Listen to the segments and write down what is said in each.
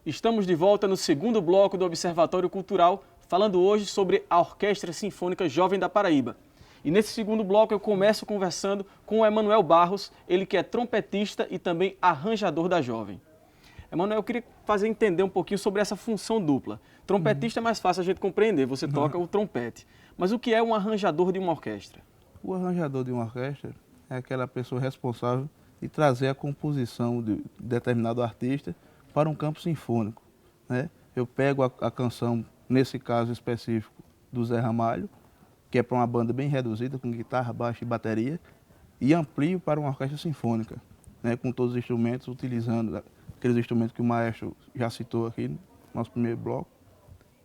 Estamos de volta no segundo bloco do Observatório Cultural, falando hoje sobre a Orquestra Sinfônica Jovem da Paraíba. E nesse segundo bloco eu começo conversando com o Emanuel Barros, ele que é trompetista e também arranjador da Jovem. Emanuel, eu queria fazer entender um pouquinho sobre essa função dupla. Trompetista é mais fácil a gente compreender, você toca o trompete. Mas o que é um arranjador de uma orquestra? O arranjador de uma orquestra é aquela pessoa responsável de trazer a composição de determinado artista para um campo sinfônico, né? Eu pego a canção, nesse caso específico, do Zé Ramalho, que é para uma banda bem reduzida, com guitarra, baixo e bateria, e amplio para uma orquestra sinfônica, né? Com todos os instrumentos, utilizando aqueles instrumentos que o maestro já citou aqui no nosso primeiro bloco,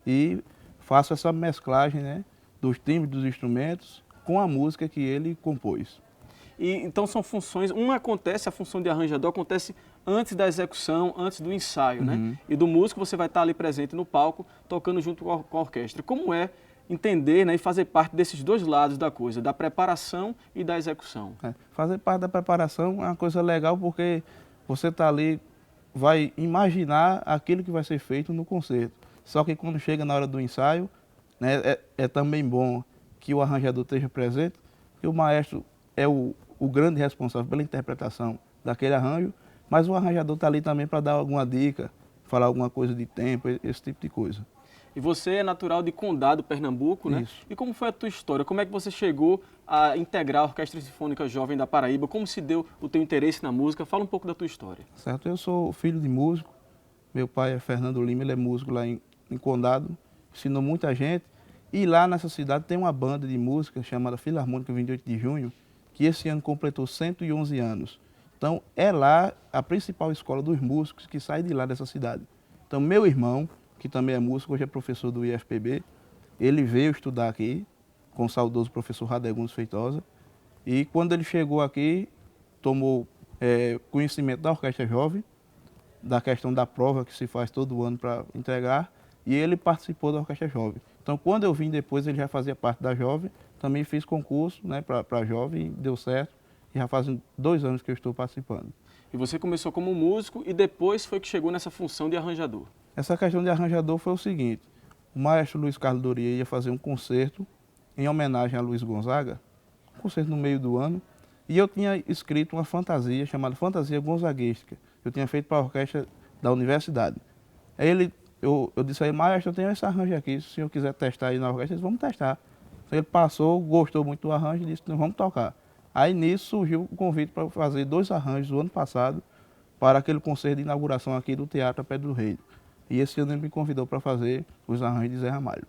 e faço essa mesclagem, né, dos timbres dos instrumentos com a música que ele compôs. E, então são funções, a função de arranjador acontece antes da execução, antes do ensaio, né? E do músico você vai estar ali presente no palco, tocando junto com a orquestra. Como é entender, né, e fazer parte desses dois lados da coisa, da preparação e da execução? Fazer parte da preparação é uma coisa legal porque você está ali, vai imaginar aquilo que vai ser feito no concerto. Só que quando chega na hora do ensaio, né, é também bom que o arranjador esteja presente, que o maestro é o grande responsável pela interpretação daquele arranjo, mas o arranjador está ali também para dar alguma dica, falar alguma coisa de tempo, esse tipo de coisa. E você é natural de Condado, Pernambuco, né? Isso. E como foi a tua história? Como é que você chegou a integrar a Orquestra Sinfônica Jovem da Paraíba? Como se deu o teu interesse na música? Fala um pouco da tua história. Certo, eu sou filho de músico, meu pai é Fernando Lima, ele é músico lá em Condado, ensinou muita gente, e lá nessa cidade tem uma banda de música chamada Filarmônica 28 de Junho, que esse ano completou 111 anos. Então é lá a principal escola dos músicos que sai de lá dessa cidade. Então meu irmão, que também é músico, hoje é professor do IFPB, ele veio estudar aqui com o saudoso professor Radegundes Feitosa, e quando ele chegou aqui, tomou conhecimento da Orquestra Jovem, da questão da prova que se faz todo ano para entregar, e ele participou da Orquestra Jovem. Então quando eu vim depois, ele já fazia parte da Jovem, também fiz concurso, né, para a Jovem, deu certo, e já fazem 2 anos que eu estou participando. E você começou como músico e depois foi que chegou nessa função de arranjador. Essa questão de arranjador foi o seguinte: o maestro Luiz Carlos Doria ia fazer um concerto em homenagem a Luiz Gonzaga, um concerto no meio do ano, e eu tinha escrito uma fantasia chamada Fantasia Gonzaguística. Eu tinha feito para a orquestra da universidade. Aí eu disse aí, maestro, eu tenho esse arranjo aqui, se o senhor quiser testar aí na orquestra, vamos testar. Ele passou, gostou muito do arranjo e disse, vamos tocar. Aí nisso surgiu o convite para fazer 2 arranjos o ano passado para aquele concerto de inauguração aqui do Teatro A Pedra do Reino. E esse ano ele me convidou para fazer os arranjos de Zé Ramalho.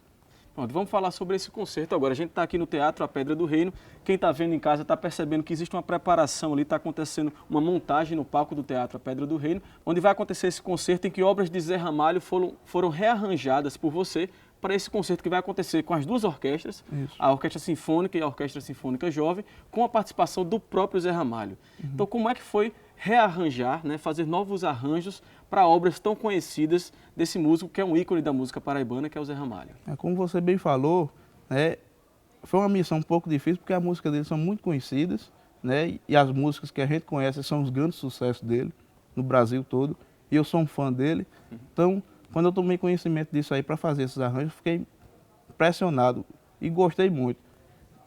Pronto, vamos falar sobre esse concerto agora. A gente está aqui no Teatro A Pedra do Reino. Quem está vendo em casa está percebendo que existe uma preparação ali, está acontecendo uma montagem no palco do Teatro A Pedra do Reino, onde vai acontecer esse concerto em que obras de Zé Ramalho foram rearranjadas por você para esse concerto que vai acontecer com as 2 orquestras, Isso. a Orquestra Sinfônica e a Orquestra Sinfônica Jovem, com a participação do próprio Zé Ramalho. Então, como é que foi rearranjar, né, fazer novos arranjos para obras tão conhecidas desse músico que é um ícone da música paraibana, que é o Zé Ramalho? Como você bem falou, né, foi uma missão um pouco difícil, porque as músicas dele são muito conhecidas, né, e as músicas que a gente conhece são os grandes sucessos dele, no Brasil todo, e eu sou um fã dele. Então, quando eu tomei conhecimento disso aí para fazer esses arranjos, fiquei impressionado e gostei muito.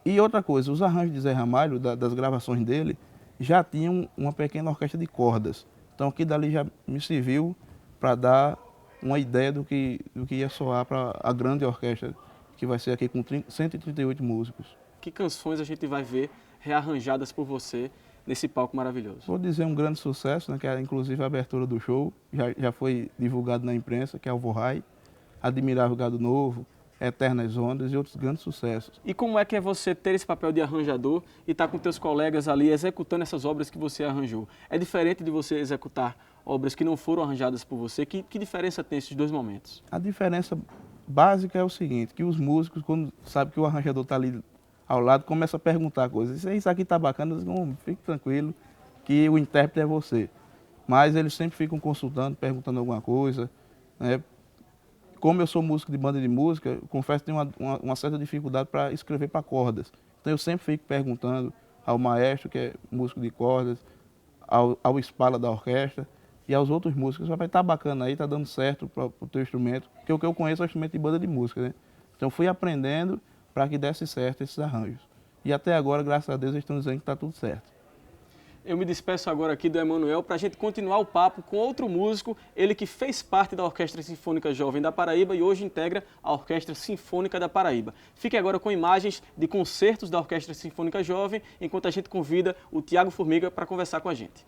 E outra coisa, os arranjos de Zé Ramalho, das gravações dele, já tinham uma pequena orquestra de cordas. Então aqui dali já me serviu para dar uma ideia do que ia soar para a grande orquestra, que vai ser aqui com 138 músicos. Que canções a gente vai ver rearranjadas por você nesse palco maravilhoso? Vou dizer um grande sucesso, né, que é inclusive a abertura do show, já foi divulgado na imprensa, que é Alvorrai, Admirável Gado Novo, Eternas Ondas e outros grandes sucessos. E como é que é você ter esse papel de arranjador e estar com teus colegas ali executando essas obras que você arranjou? É diferente de você executar obras que não foram arranjadas por você? Que diferença tem esses 2 momentos? A diferença básica é o seguinte, que os músicos, quando sabem que o arranjador está ali ao lado, começam a perguntar coisas. Isso aqui está bacana, eu digo, fique tranquilo, que o intérprete é você. Mas eles sempre ficam consultando, perguntando alguma coisa, né? Como eu sou músico de banda de música, confesso que tenho uma certa dificuldade para escrever para cordas. Então eu sempre fico perguntando ao maestro, que é músico de cordas, ao espala da orquestra, e aos outros músicos, vai estar bacana aí, tá dando certo para o teu instrumento, porque o que eu conheço é o instrumento de banda de música, né? Então fui aprendendo para que desse certo esses arranjos. E até agora, graças a Deus, eles estão dizendo que está tudo certo. Eu me despeço agora aqui do Emanuel para a gente continuar o papo com outro músico, ele que fez parte da Orquestra Sinfônica Jovem da Paraíba e hoje integra a Orquestra Sinfônica da Paraíba. Fique agora com imagens de concertos da Orquestra Sinfônica Jovem, enquanto a gente convida o Tiago Formiga para conversar com a gente.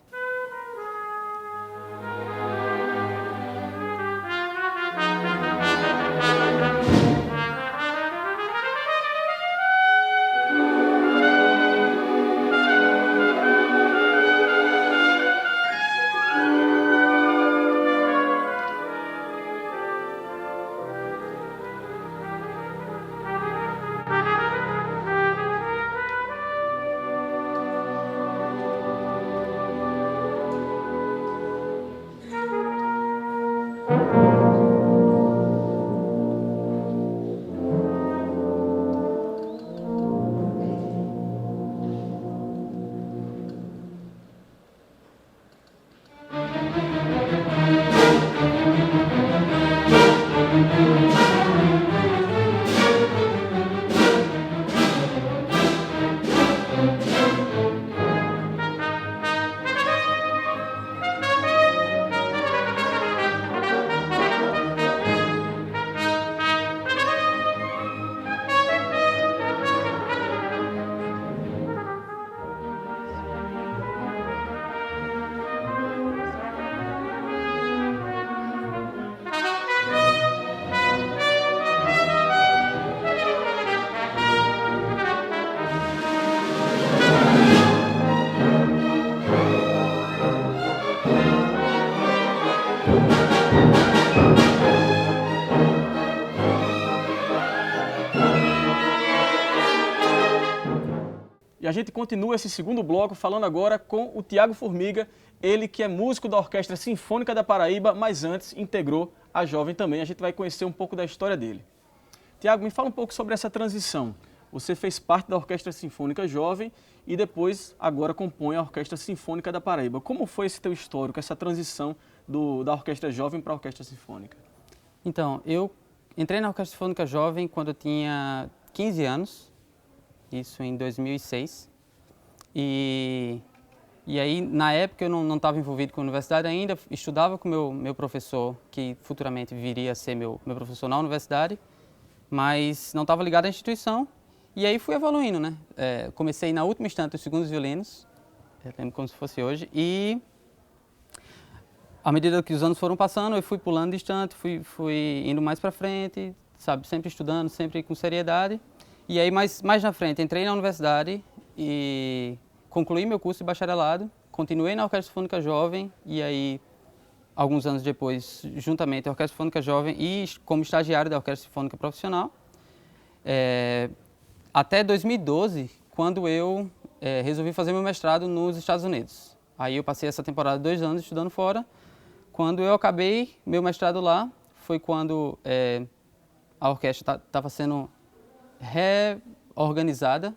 E a gente continua esse segundo bloco falando agora com o Tiago Formiga, ele que é músico da Orquestra Sinfônica da Paraíba, mas antes integrou a Jovem também. A gente vai conhecer um pouco da história dele. Tiago, me fala um pouco sobre essa transição. Você fez parte da Orquestra Sinfônica Jovem e depois agora compõe a Orquestra Sinfônica da Paraíba. Como foi esse teu histórico, essa transição da Orquestra Jovem para a Orquestra Sinfônica? Então, eu entrei na Orquestra Sinfônica Jovem quando eu tinha 15 anos, isso em 2006. E aí, na época, eu não estava envolvido com a universidade ainda, estudava com o meu professor, que futuramente viria a ser meu professor na universidade, mas não estava ligado à instituição. E aí fui evoluindo, né? Comecei na última estante dos segundos violinos, eu lembro como se fosse hoje, e à medida que os anos foram passando, eu fui pulando de estante, fui indo mais para frente, sabe? Sempre estudando, sempre com seriedade. E aí, mais na frente, entrei na universidade e concluí meu curso de bacharelado, continuei na Orquestra Sinfônica Jovem e aí, alguns anos depois, juntamente à Orquestra Sinfônica Jovem e como estagiário da Orquestra Sinfônica Profissional, até 2012, quando eu resolvi fazer meu mestrado nos Estados Unidos. Aí eu passei essa temporada de 2 anos estudando fora. Quando eu acabei meu mestrado lá, foi quando a orquestra estava sendo reorganizada,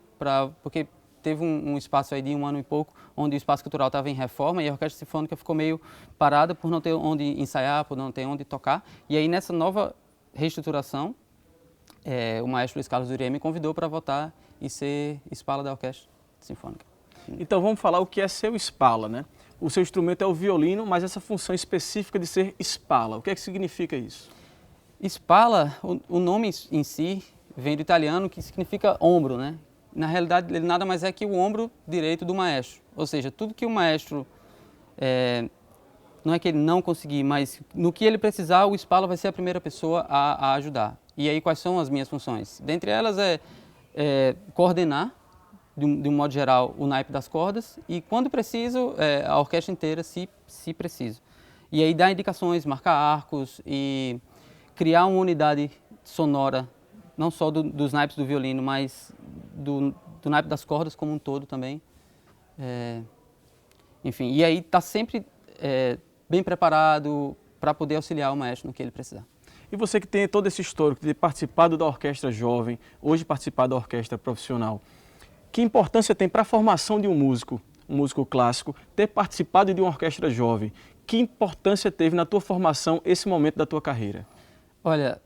porque teve um espaço aí de 1 ano e pouco, onde o espaço cultural estava em reforma e a Orquestra Sinfônica ficou meio parada por não ter onde ensaiar, por não ter onde tocar. E aí, nessa nova reestruturação, o maestro Luiz Carlos Urié me convidou para voltar e ser espala da Orquestra Sinfônica. Então vamos falar o que é ser o espala, né? O seu instrumento é o violino, mas essa função específica de ser espala, o que é que significa isso? Espala, o nome em si vem do italiano, que significa ombro, né? Na realidade, ele nada mais é que o ombro direito do maestro. Ou seja, tudo que o maestro, não é que ele não conseguir, mas no que ele precisar, o espala vai ser a primeira pessoa a ajudar. E aí, quais são as minhas funções? Dentre elas coordenar, de um modo geral, o naipe das cordas e, quando preciso, a orquestra inteira, se preciso. E aí, dar indicações, marcar arcos e criar uma unidade sonora, não só dos naipes do violino, mas do naipe das cordas como um todo também. Enfim, e aí está sempre bem preparado para poder auxiliar o maestro no que ele precisar. E você que tem todo esse histórico de ter participado da orquestra jovem, hoje participar da orquestra profissional, que importância tem para a formação de um músico clássico, ter participado de uma orquestra jovem? que importância teve na tua formação esse momento da tua carreira? Olha,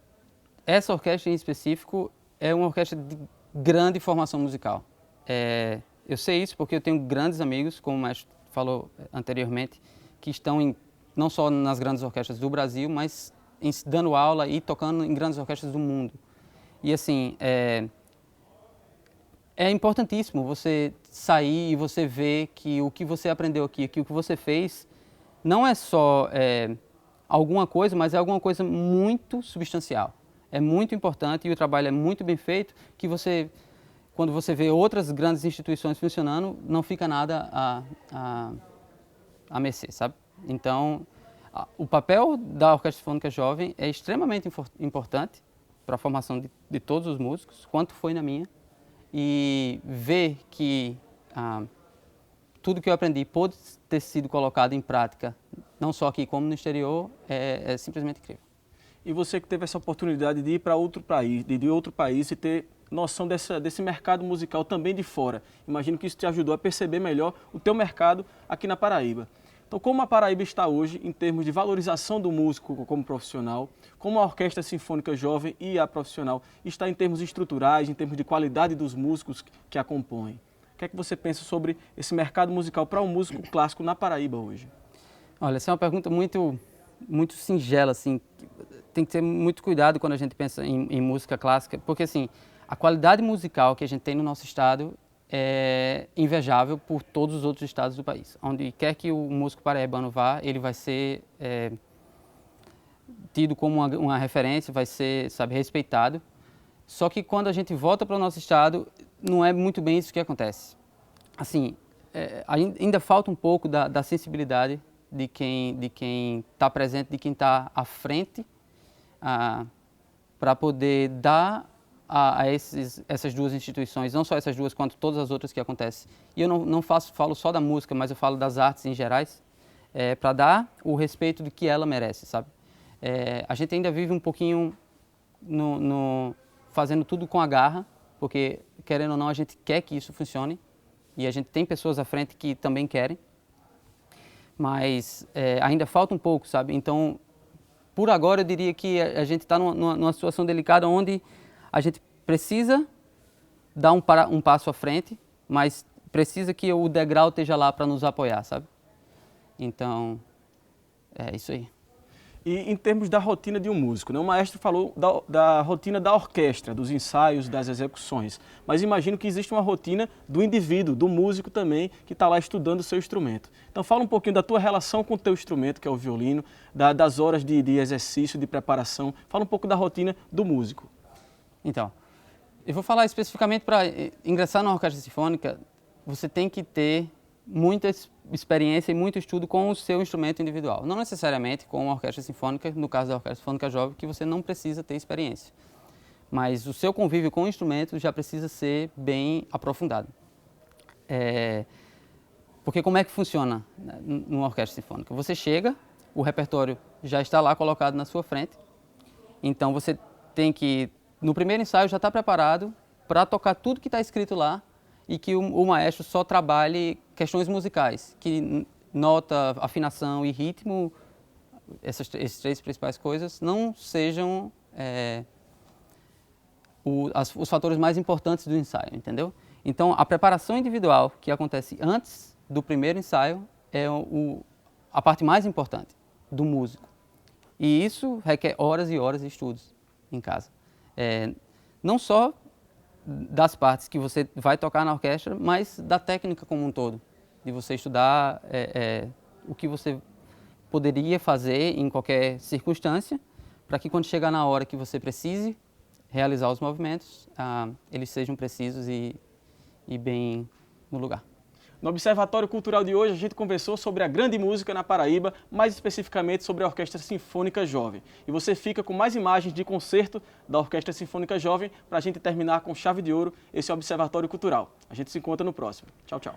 essa orquestra em específico é uma orquestra de grande formação musical. Eu sei isso porque eu tenho grandes amigos, como o mestre falou anteriormente, que estão não só nas grandes orquestras do Brasil, mas dando aula e tocando em grandes orquestras do mundo. E assim, é importantíssimo você sair e você ver que o que você aprendeu aqui, que o que você fez, não é só alguma coisa, mas é alguma coisa muito substancial. É muito importante e o trabalho é muito bem feito, que você, quando você vê outras grandes instituições funcionando, não fica nada a mercê, sabe? Então, o papel da Orquestra Sinfônica Jovem é extremamente importante para a formação de todos os músicos, quanto foi na minha, e ver que tudo que eu aprendi pôde ter sido colocado em prática, não só aqui como no exterior, é simplesmente incrível. E você que teve essa oportunidade de ir para outro país e ter noção desse mercado musical também de fora, imagino que isso te ajudou a perceber melhor o teu mercado aqui na Paraíba. Então, como a Paraíba está hoje em termos de valorização do músico como profissional, como a Orquestra Sinfônica Jovem e a profissional está em termos estruturais, em termos de qualidade dos músicos que a compõem? O que é que você pensa sobre esse mercado musical para um músico clássico na Paraíba hoje? Olha, essa é uma pergunta muito singela, assim. Tem que ter muito cuidado quando a gente pensa em música clássica, porque assim, a qualidade musical que a gente tem no nosso estado é invejável por todos os outros estados do país. Onde quer que o músico paraibano vá, ele vai ser tido como uma referência, vai ser, sabe, respeitado. Só que quando a gente volta para o nosso estado, não é muito bem isso que acontece. Assim, ainda falta um pouco da sensibilidade de quem está presente, de quem está à frente, para poder dar a essas duas instituições, não só essas duas, quanto todas as outras que acontecem. E eu não falo só da música, mas eu falo das artes em gerais, para dar o respeito de que ela merece, sabe? A gente ainda vive um pouquinho fazendo tudo com a garra, porque, querendo ou não, a gente quer que isso funcione, e a gente tem pessoas à frente que também querem, mas ainda falta um pouco, sabe? Então, por agora, eu diria que a gente está numa situação delicada onde a gente precisa dar um passo à frente, mas precisa que o degrau esteja lá para nos apoiar, sabe? Então, é isso aí. E em termos da rotina de um músico, né? O maestro falou da rotina da orquestra, dos ensaios, das execuções, mas imagino que existe uma rotina do indivíduo, do músico também, que está lá estudando o seu instrumento. Então fala um pouquinho da tua relação com o teu instrumento, que é o violino, das horas de exercício, de preparação, fala um pouco da rotina do músico. Então, eu vou falar especificamente para ingressar na orquestra sinfônica, você tem que ter muita experiência e muito estudo com o seu instrumento individual. Não necessariamente com a orquestra sinfônica, no caso da Orquestra Sinfônica Jovem, que você não precisa ter experiência. Mas o seu convívio com o instrumento já precisa ser bem aprofundado. Porque como é que funciona numa orquestra sinfônica? Você chega, o repertório já está lá colocado na sua frente, então você tem que, no primeiro ensaio, já estar preparado para tocar tudo que está escrito lá, e que o maestro só trabalhe questões musicais, que nota, afinação e ritmo, essas três principais coisas, não sejam os fatores mais importantes do ensaio, entendeu? Então, a preparação individual que acontece antes do primeiro ensaio é a parte mais importante do músico. E isso requer horas e horas de estudos em casa. Não só das partes que você vai tocar na orquestra, mas da técnica como um todo, de você estudar o que você poderia fazer em qualquer circunstância, para que quando chegar na hora que você precise realizar os movimentos, eles sejam precisos e bem no lugar. No Observatório Cultural de hoje, a gente conversou sobre a grande música na Paraíba, mais especificamente sobre a Orquestra Sinfônica Jovem. E você fica com mais imagens de concerto da Orquestra Sinfônica Jovem para a gente terminar com chave de ouro esse Observatório Cultural. A gente se encontra no próximo. Tchau, tchau.